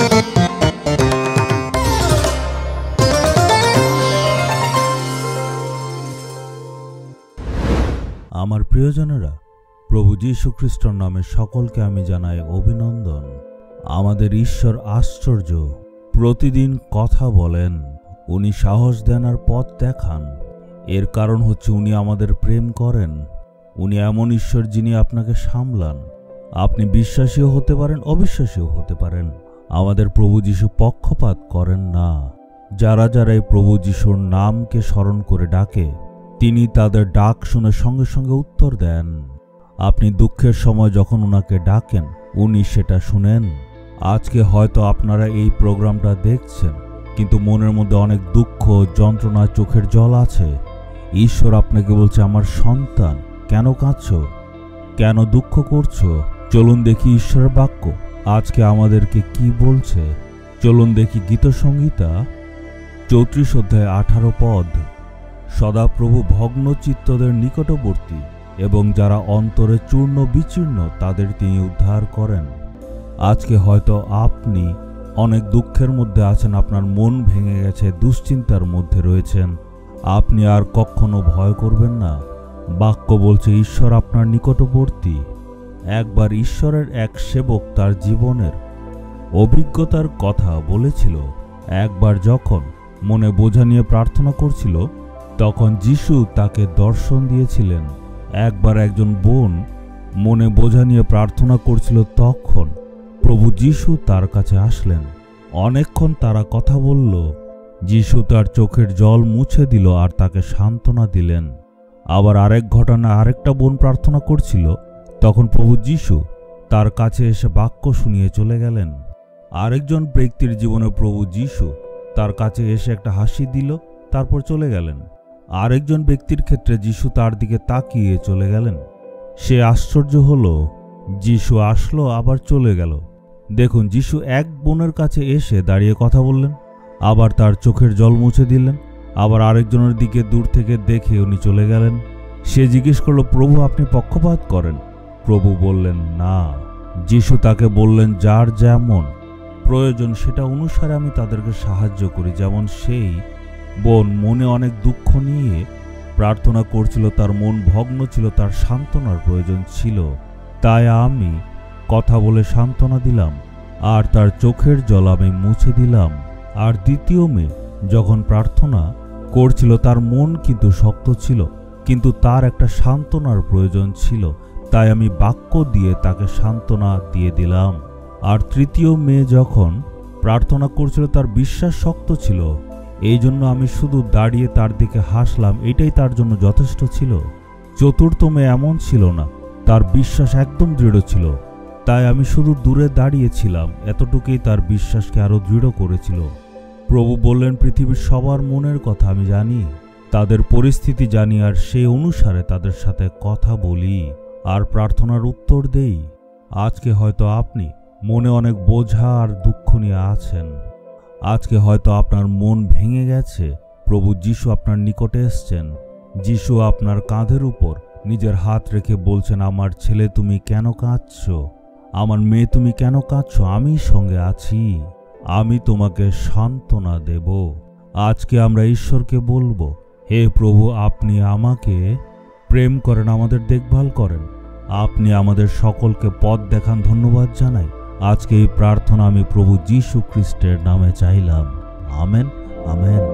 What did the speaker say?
আমার প্রিয়জনেরা, প্রভু যীশু খ্রিস্টের নামে সকলকে আমি জানাই অভিনন্দন। আমাদের ঈশ্বর আশ্চর্য, প্রতিদিন কথা বলেন, উনি সাহস দেন আর পথ দেখান। এর কারণ হচ্ছে উনি আমাদের প্রেম করেন। উনি এমন ঈশ্বর যিনি আপনাকে সামলান। আপনি বিশ্বাসীও হতে পারেন, অবিশ্বাসীও হতে পারেন। আমাদের প্রভু যীশু পক্ষপাত করেন না। যারা যারা এই প্রভু যীশুর নামকে স্মরণ করে ডাকে, তিনি তাদের ডাক শুনে সঙ্গে সঙ্গে উত্তর দেন। আপনি দুঃখের সময় যখন উনাকে ডাকেন, উনি সেটা শুনেন। আজকে হয়তো আপনারা এই প্রোগ্রামটা দেখছেন, কিন্তু মনের মধ্যে অনেক দুঃখ, যন্ত্রণা, চোখের জল আছে। ঈশ্বর আপনাকে বলছে, আমার সন্তান, কেন কাঁদছো? কেন দুঃখ করছো? চলুন দেখি ঈশ্বরের বাক্য আজকে আমাদেরকে কি বলছে। চলুন দেখি গীতসংহিতা 34 অধ্যায় 18 পদ। সদাপ্রভু ভগ্নচিত্তদের নিকটবর্তী এবং যারা অন্তরে চূর্ণ বিচীর্ণ তাদের তিনি উদ্ধার করেন। আজকে হয়তো আপনি অনেক দুঃখের মধ্যে আছেন, আপনার মন ভেঙে গেছে, দুশ্চিন্তার মধ্যে রয়েছেন। আপনি আর কখনো ভয় করবেন না। বাক্য বলছে ঈশ্বর আপনার নিকটবর্তী। একবার ঈশ্বরের এক সেবক তার জীবনের অভিজ্ঞতার কথা বলেছিল। একবার যখন মনে বোঝা নিয়ে প্রার্থনা করছিল, তখন যিশু তাকে দর্শন দিয়েছিলেন। একবার একজন বোন মনে বোঝা নিয়ে প্রার্থনা করছিল, তখন প্রভু যিশু তার কাছে আসলেন। অনেকক্ষণ তারা কথা বলল। যিশু তার চোখের জল মুছে দিল আর তাকে সান্ত্বনা দিলেন। আবার আরেক ঘটনা, আরেকটা বোন প্রার্থনা করছিল, তখন প্রভু যিশু তার কাছে এসে বাক্য শুনিয়ে চলে গেলেন। আরেকজন ব্যক্তির জীবনে প্রভু যিশু তার কাছে এসে একটা হাসি দিল, তারপর চলে গেলেন। আরেকজন ব্যক্তির ক্ষেত্রে যিশু তার দিকে তাকিয়ে চলে গেলেন। সে আশ্চর্য হলো, যিশু আসলো আবার চলে গেল। দেখুন, যিশু এক বোনের কাছে এসে দাঁড়িয়ে কথা বললেন, আবার তার চোখের জল মুছে দিলেন, আবার আরেকজনের দিকে দূর থেকে দেখে উনি চলে গেলেন। সে জিজ্ঞেস করলো, প্রভু আপনি পক্ষপাত করেন? প্রভু বললেন না। যিশু তাকে বললেন, যার যেমন প্রয়োজন সেটা অনুসারে আমি তাদেরকে সাহায্য করি। যেমন সেই বোন মনে অনেক দুঃখ নিয়ে প্রার্থনা করছিল, তার মন ভগ্ন ছিল, তার সান্ত্বনার প্রয়োজন ছিল, তাই আমি কথা বলে সান্ত্বনা দিলাম আর তার চোখের জল আমি মুছে দিলাম। আর দ্বিতীয় মেয়ে যখন প্রার্থনা করছিল, তার মন কিন্তু শক্ত ছিল, কিন্তু তার একটা সান্ত্বনার প্রয়োজন ছিল, তাই আমি বাক্য দিয়ে তাকে সান্ত্বনা দিয়ে দিলাম। আর তৃতীয় মেয়ে যখন প্রার্থনা করছিল, তার বিশ্বাস শক্ত ছিল, এই জন্য আমি শুধু দাঁড়িয়ে তার দিকে হাসলাম, এটাই তার জন্য যথেষ্ট ছিল। চতুর্থ মেয়ে এমন ছিল না, তার বিশ্বাস একদম দৃঢ় ছিল, তাই আমি শুধু দূরে দাঁড়িয়েছিলাম, এতটুকুই তার বিশ্বাসকে আরো দৃঢ় করেছিল। প্রভু বললেন, পৃথিবীর সবার মনের কথা আমি জানি, তাদের পরিস্থিতি জানি, আর সেই অনুসারে তাদের সাথে কথা বলি আর প্রার্থনার উত্তর দেই। আজকে হয়তো আপনি মনে অনেক বোঝা আর দুঃখ নিয়ে আছেন। আজকে হয়তো আপনার মন ভেঙে গেছে। প্রভু যিশু আপনার নিকটে এসছেন। যিশু আপনার কাঁধের উপর নিজের হাত রেখে বলছেন, আমার ছেলে তুমি কেন কাঁদছো? আমার মেয়ে তুমি কেন কাঁদছো? আমি সঙ্গে আছি, আমি তোমাকে সান্ত্বনা দেব। আজকে আমরা ঈশ্বরকে বলবো, হে প্রভু আপনি আমাকে প্রেম করেন, আমাদের দেখভাল করেন, আপনি আমাদের সকলকে পথ দেখান। ধন্যবাদ জানাই। আজকে এই প্রার্থনা আমি প্রভু যীশু খ্রিস্টের নামে চাইলাম। Amen, amen.